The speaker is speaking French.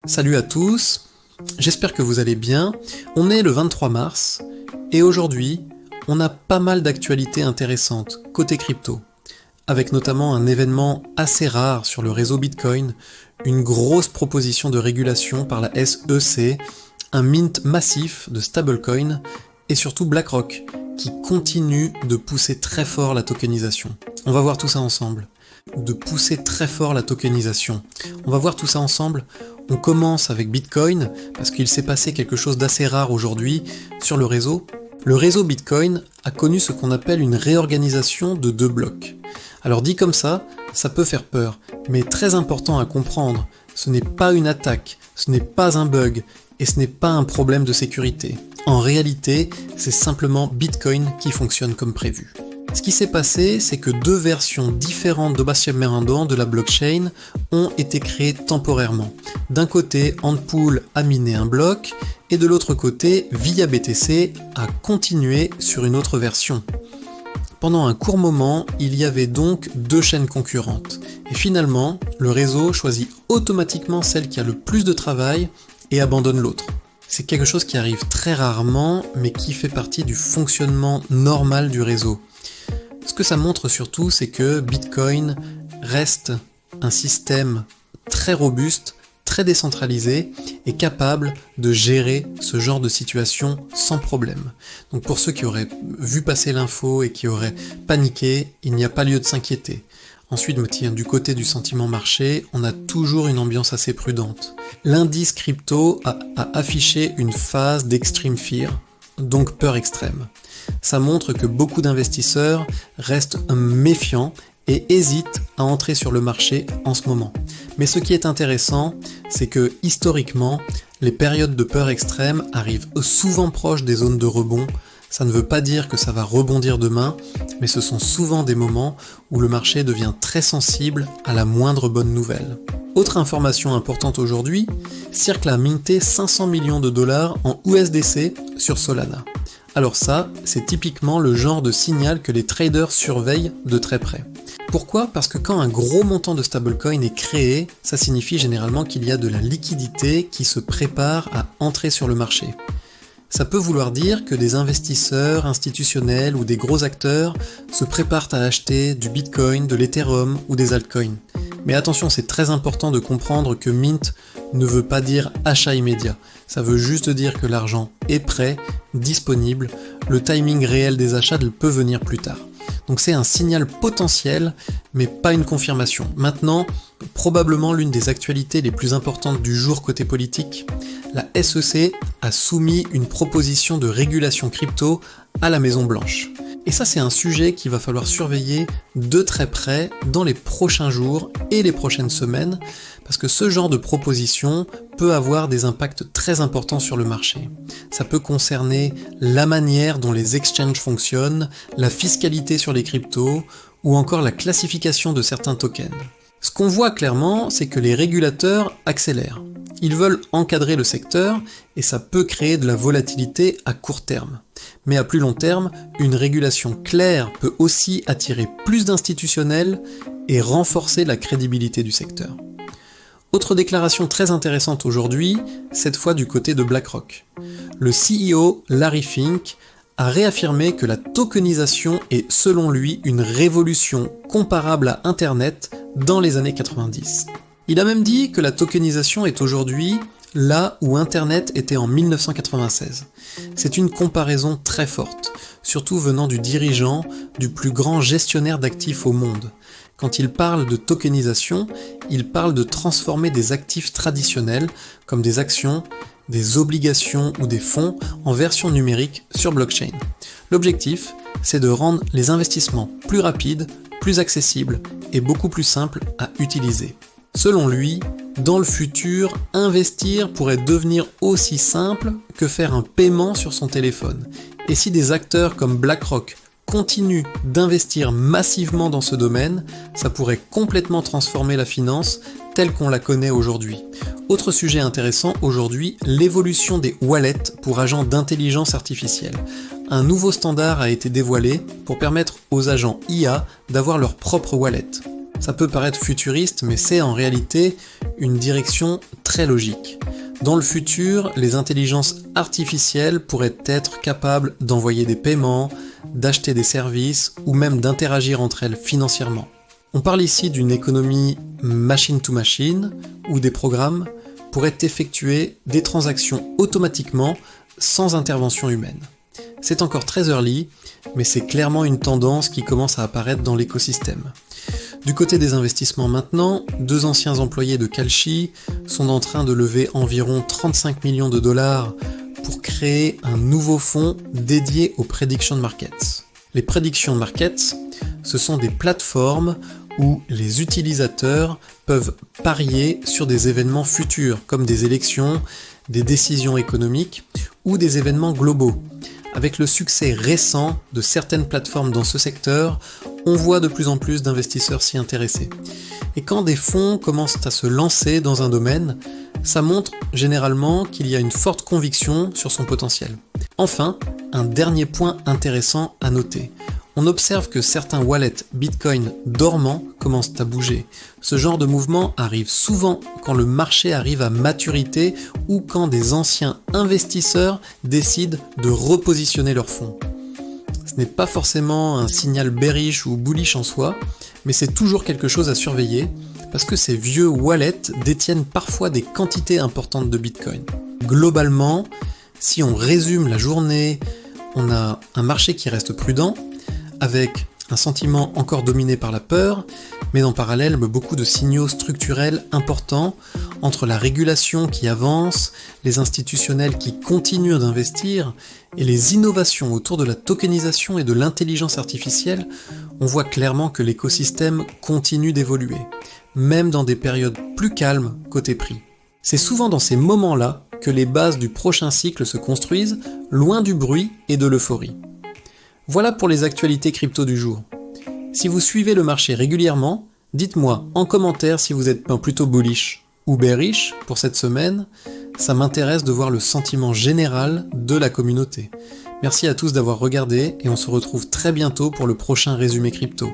Salut à tous, j'espère que vous allez bien. On est le 23 mars et aujourd'hui, on a pas mal d'actualités intéressantes côté crypto, avec notamment un événement assez rare sur le réseau Bitcoin, une grosse proposition de régulation par la SEC, un mint massif de stablecoin et surtout BlackRock qui continue de pousser très fort la tokenisation. On va voir tout ça ensemble. De pousser très fort la tokenisation. On va voir tout ça ensemble. On commence avec Bitcoin parce qu'il s'est passé quelque chose d'assez rare aujourd'hui sur le réseau. Le réseau Bitcoin a connu ce qu'on appelle une réorganisation de 2 blocs. Alors dit comme ça peut faire peur, mais très important à comprendre, ce n'est pas une attaque, ce n'est pas un bug et ce n'est pas un problème de sécurité. En réalité, c'est simplement Bitcoin qui fonctionne comme prévu. Ce qui s'est passé, c'est que 2 versions différentes d'Obasiemmerando de la blockchain ont été créées temporairement. D'un côté, Antpool a miné un bloc, et de l'autre côté, Via BTC a continué sur une autre version. Pendant un court moment, il y avait donc 2 chaînes concurrentes. Et finalement, le réseau choisit automatiquement celle qui a le plus de travail et abandonne l'autre. C'est quelque chose qui arrive très rarement, mais qui fait partie du fonctionnement normal du réseau. Ce que ça montre surtout, c'est que Bitcoin reste un système très robuste, très décentralisé et capable de gérer ce genre de situation sans problème. Donc pour ceux qui auraient vu passer l'info et qui auraient paniqué, il n'y a pas lieu de s'inquiéter. Ensuite, du côté du sentiment marché, on a toujours une ambiance assez prudente. L'indice crypto a affiché une phase d'extreme fear, donc peur extrême. Ça montre que beaucoup d'investisseurs restent méfiants et hésitent à entrer sur le marché en ce moment. Mais ce qui est intéressant, c'est que historiquement, les périodes de peur extrême arrivent souvent proches des zones de rebond. Ça ne veut pas dire que ça va rebondir demain, mais ce sont souvent des moments où le marché devient très sensible à la moindre bonne nouvelle. Autre information importante aujourd'hui, Circle a minté 500 millions de dollars en USDC sur Solana. Alors ça, c'est typiquement le genre de signal que les traders surveillent de très près. Pourquoi ? Parce que quand un gros montant de stablecoin est créé, ça signifie généralement qu'il y a de la liquidité qui se prépare à entrer sur le marché. Ça peut vouloir dire que des investisseurs institutionnels ou des gros acteurs se préparent à acheter du Bitcoin, de l'Ethereum ou des altcoins. Mais attention, c'est très important de comprendre que mint ne veut pas dire achat immédiat. Ça veut juste dire que l'argent est prêt, disponible, le timing réel des achats peut venir plus tard. Donc c'est un signal potentiel, mais pas une confirmation. Maintenant, probablement l'une des actualités les plus importantes du jour côté politique, la SEC a soumis une proposition de régulation crypto à la Maison Blanche. Et ça, c'est un sujet qu'il va falloir surveiller de très près dans les prochains jours et les prochaines semaines, parce que ce genre de proposition peut avoir des impacts très importants sur le marché. Ça peut concerner la manière dont les exchanges fonctionnent, la fiscalité sur les cryptos, ou encore la classification de certains tokens. Ce qu'on voit clairement, c'est que les régulateurs accélèrent. Ils veulent encadrer le secteur et ça peut créer de la volatilité à court terme. Mais à plus long terme, une régulation claire peut aussi attirer plus d'institutionnels et renforcer la crédibilité du secteur. Autre déclaration très intéressante aujourd'hui, cette fois du côté de BlackRock. Le CEO Larry Fink a réaffirmé que la tokenisation est selon lui une révolution comparable à Internet dans les années 90. Il a même dit que la tokenisation est aujourd'hui là où Internet était en 1996. C'est une comparaison très forte, surtout venant du dirigeant du plus grand gestionnaire d'actifs au monde. Quand il parle de tokenisation, il parle de transformer des actifs traditionnels, comme des actions, des obligations ou des fonds, en version numérique sur blockchain. L'objectif, c'est de rendre les investissements plus rapides, plus accessibles et beaucoup plus simples à utiliser. Selon lui, dans le futur, investir pourrait devenir aussi simple que faire un paiement sur son téléphone. Et si des acteurs comme BlackRock continuent d'investir massivement dans ce domaine, ça pourrait complètement transformer la finance telle qu'on la connaît aujourd'hui. Autre sujet intéressant aujourd'hui, l'évolution des wallets pour agents d'intelligence artificielle. Un nouveau standard a été dévoilé pour permettre aux agents IA d'avoir leur propre wallet. Ça peut paraître futuriste, mais c'est en réalité une direction très logique. Dans le futur, les intelligences artificielles pourraient être capables d'envoyer des paiements, d'acheter des services ou même d'interagir entre elles financièrement. On parle ici d'une économie machine to machine où des programmes pourraient effectuer des transactions automatiquement sans intervention humaine. C'est encore très early, mais c'est clairement une tendance qui commence à apparaître dans l'écosystème. Du côté des investissements maintenant, 2 anciens employés de Kalshi sont en train de lever environ 35 millions de dollars pour créer un nouveau fonds dédié aux prediction markets. Les prediction markets, ce sont des plateformes où les utilisateurs peuvent parier sur des événements futurs, comme des élections, des décisions économiques ou des événements globaux. Avec le succès récent de certaines plateformes dans ce secteur, on voit de plus en plus d'investisseurs s'y intéresser. Et quand des fonds commencent à se lancer dans un domaine, ça montre généralement qu'il y a une forte conviction sur son potentiel. Enfin, un dernier point intéressant à noter. On observe que certains wallets Bitcoin dormants commencent à bouger. Ce genre de mouvement arrive souvent quand le marché arrive à maturité ou quand des anciens investisseurs décident de repositionner leurs fonds. Ce n'est pas forcément un signal bearish ou bullish en soi, mais c'est toujours quelque chose à surveiller parce que ces vieux wallets détiennent parfois des quantités importantes de Bitcoin. Globalement, si on résume la journée, on a un marché qui reste prudent, avec un sentiment encore dominé par la peur, mais en parallèle beaucoup de signaux structurels importants entre la régulation qui avance, les institutionnels qui continuent d'investir et les innovations autour de la tokenisation et de l'intelligence artificielle. On voit clairement que l'écosystème continue d'évoluer, même dans des périodes plus calmes côté prix. C'est souvent dans ces moments-là que les bases du prochain cycle se construisent, loin du bruit et de l'euphorie. Voilà pour les actualités crypto du jour. Si vous suivez le marché régulièrement, dites-moi en commentaire si vous êtes plutôt bullish ou bearish pour cette semaine. Ça m'intéresse de voir le sentiment général de la communauté. Merci à tous d'avoir regardé et on se retrouve très bientôt pour le prochain résumé crypto.